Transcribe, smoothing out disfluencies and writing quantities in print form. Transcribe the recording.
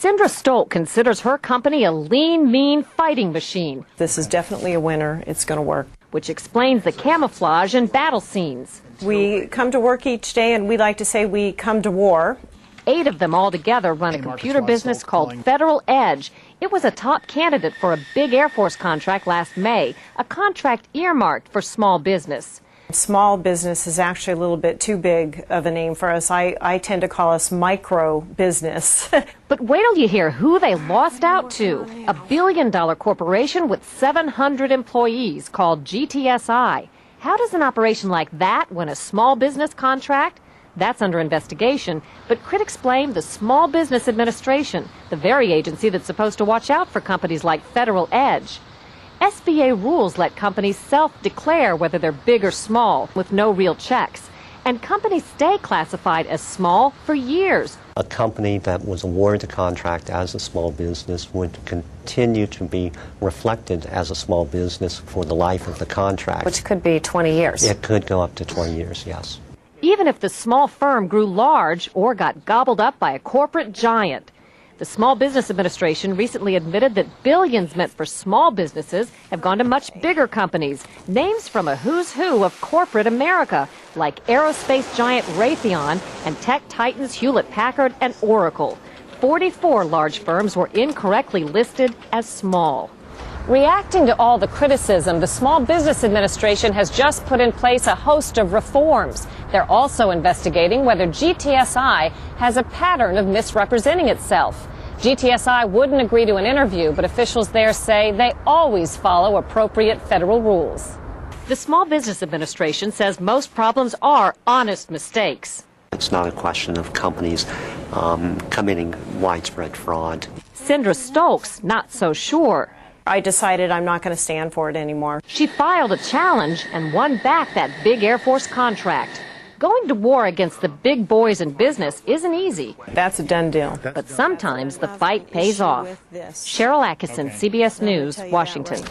Sindra Stolt considers her company a lean, mean fighting machine. This is definitely a winner. It's going to work. Which explains the camouflage and battle scenes. We come to work each day, and we like to say we come to war. 8 of them all together run a computer business called Federal Edge. It was a top candidate for a big Air Force contract last May, a contract earmarked for small business. Small business is actually a little bit too big of a name for us. I tend to call us micro business. But wait till you hear who they lost out to. A billion-dollar corporation with 700 employees called GTSI. How does an operation like that win a small business contract? That's under investigation, but critics blame the Small Business Administration, the very agency that's supposed to watch out for companies like Federal Edge. SBA rules let companies self-declare whether they're big or small, with no real checks. And companies stay classified as small for years. A company that was awarded a contract as a small business would continue to be reflected as a small business for the life of the contract. Which could be 20 years. It could go up to 20 years, yes. Even if the small firm grew large or got gobbled up by a corporate giant. The Small Business Administration recently admitted that billions meant for small businesses have gone to much bigger companies, names from a who's who of corporate America, like aerospace giant Raytheon and tech titans Hewlett-Packard and Oracle. 44 large firms were incorrectly listed as small. Reacting to all the criticism, the Small Business Administration has just put in place a host of reforms. They're also investigating whether GTSI has a pattern of misrepresenting itself. GTSI wouldn't agree to an interview, but officials there say they always follow appropriate federal rules. The Small Business Administration says most problems are honest mistakes. It's not a question of companies committing widespread fraud. Sindra Stokes not so sure. I decided I'm not going to stand for it anymore. She filed a challenge and won back that big Air Force contract. Going to war against the big boys in business isn't easy. That's a done deal. But sometimes the fight pays off. Cheryl Atkinson, CBS News, Washington.